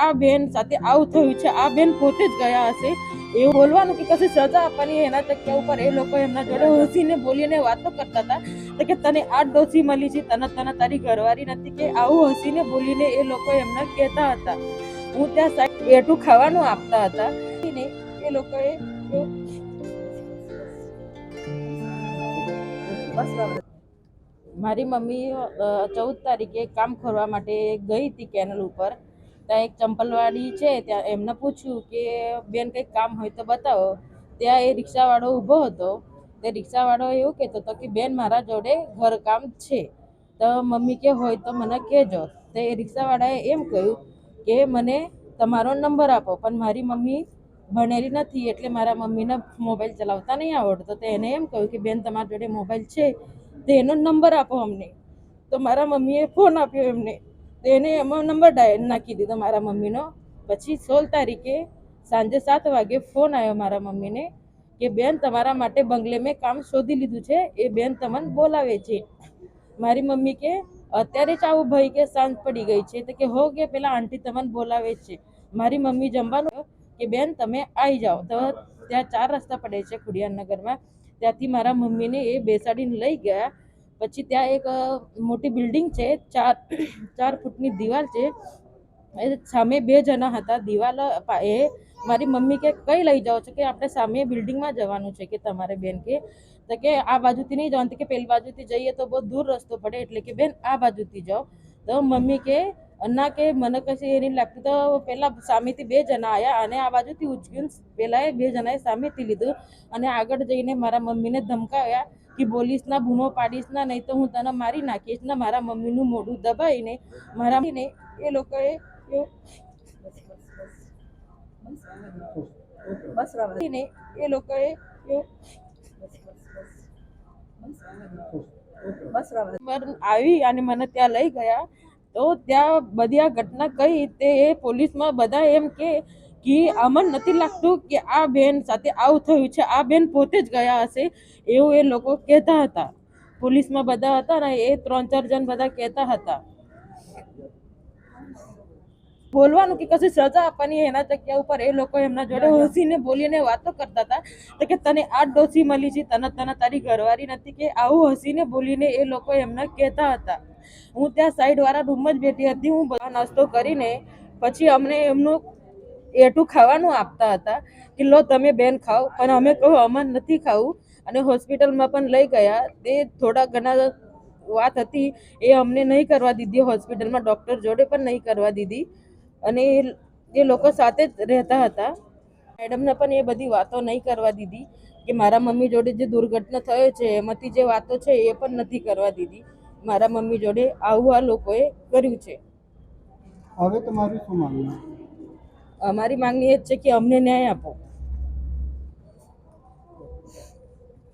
આ બેન સાથે આવું થયું છે, આ બેન પોતે જ ગયા હશે એવું બોલવાનું કે કશી સજા આપવાની એના જગ્યા ઉપર એ લોકો એમના જોડે હસીને બોલીને વાતો કરતા હતા તો કે તને આ ડોસી મળી છે, તને તારી ઘરવાળી નથી, કે આવું હસીને બોલીને એ લોકો એમને કહેતા હતા. હું ત્યાં સાઈડ એઠું ખાવાનું આપતા હતા એ લોકોએ મારી મમ્મી 14 તારીખે કામ કરવા માટે ગઈ હતી કેનલ ઉપર. ત્યાં એક ચંપલવાડી છે, ત્યાં એમને પૂછ્યું કે બેન કંઈક કામ હોય તો બતાવો. ત્યાં એ રિક્ષાવાળો ઊભો હતો. તે રિક્ષાવાળો એવું કહેતો હતો કે બેન મારા જોડે ઘરકામ છે, તો મમ્મી કે હોય તો મને કહેજો. તો એ રિક્ષાવાળાએ એમ કહ્યું કે મને તમારો નંબર આપો, પણ મારી મમ્મી ભણેલી નથી એટલે મારા મમ્મીને મોબાઈલ ચલાવતા નહીં આવડતો. તો એને એમ કહ્યું કે બેન તમારા જોડે મોબાઈલ છે તો એનો નંબર આપો અમને. તો મારા મમ્મીએ ફોન આપ્યો એમને, તો એને એમાં નંબર ડાયલ નાખી દીધો મારા મમ્મીનો. પછી 16 તારીખે સાંજે 7 વાગે ફોન આવ્યો મારા મમ્મીને કે બેન તમારા માટે બંગલે મેં કામ શોધી લીધું છે, એ બેન તમને બોલાવે છે. મારી મમ્મી કે અત્યારે જ આવું ભાઈ કે સાંજ પડી ગઈ છે, તો કે હો કે પેલા આંટી તમને બોલાવે છે. મારી મમ્મી જમવાનું કે બેન તમે આવી જાઓ. તો ત્યાં 4 રસ્તા પડે છે ખુડિયારનગરમાં, ત્યાંથી મારા મમ્મીને એ બેસાડીને લઈ ગયા. પછી ત્યાં એક મોટી બિલ્ડિંગ છે, 4 ફૂટની દિવાલ છે, એ સામે 2 જણા હતા. દિવાલ એ મારી મમ્મી કે કઈ લઈ જાઓ છો, કે આપણે સામે બિલ્ડિંગમાં જવાનું છે કે તમારે બેન કે તો કે આ બાજુથી નહીં જવાનું, કે પેલી બાજુથી જઈએ તો બહુ દૂર રસ્તો પડે એટલે કે બેન આ બાજુથી જાઓ. તો મમ્મી કે ના કે મને કશી એ નહીં લાગતું. તો પેલા સામેથી 2 જણા આવ્યા અને આ બાજુથી ઉચકીને પેલા 2 જણાએ સામેથી લીધું અને આગળ જઈને મારા મમ્મીને ધમકાવ્યા કે બોલીશ ના, બૂમો પાડીશ ના, નહીં તો હું તને મારી નાખીશ ને. મારા મમ્મીનું મોઢું દબાઈને મારા એ લોકોએ એ લોકોએ આવી અને મને ત્યાં લઈ ગયા. તો ત્યાં બધી આ ઘટના કઈ તે પોલીસમાં બધા એમ કે અમને નથી લાગતું કે આ બેન સાથે આવું થયું છે, આ બેન પોતે જ ગયા હશે એવું એ લોકો કહેતા હતા. પોલીસમાં બધા હતા ને એ 3-4 જણ બધા કહેતા હતા. બોલવાનું કે કશી સજા આપવાની એના જગ્યા ઉપર એ લોકો એમના જોડે હસીને બોલીને વાતો કરતા હતા તો કે તને આ ડોસી મળી છે, તને તારી ઘરવાળી નથી, કે આવું હસીને બોલીને એ લોકો એમને કહેતા હતા. હું ત્યાં સાઈડ વાળા રૂમમાં જ બેઠી હતી. હું બધા નાસ્તો કરીને પછી અમને એમનું એઠું ખાવાનું આપતા હતા કે લો તમે બેન ખાઓ, પણ અમે કહું અમને નથી ખાવું. અને હોસ્પિટલમાં પણ લઈ ગયા. તે થોડા ઘણા વાત હતી એ અમને નહીં કરવા દીધી હોસ્પિટલમાં, ડૉક્ટર જોડે પણ નહીં કરવા દીધી. અને એ લોકો સાથે જ રહેતા હતા. મેડમને પણ એ બધી વાતો નહીં કરવા દીધી કે મારા મમ્મી જોડે જે દુર્ઘટના થયો છે એમાંથી જે વાતો છે એ પણ નથી કરવા દીધી. મારા મમ્મી જોડે આવું આ લોકોએ કર્યું છે. હવે તમારી શું માંગણી? અમારી માંગણી એ જ છે કે અમને ન્યાય આપો.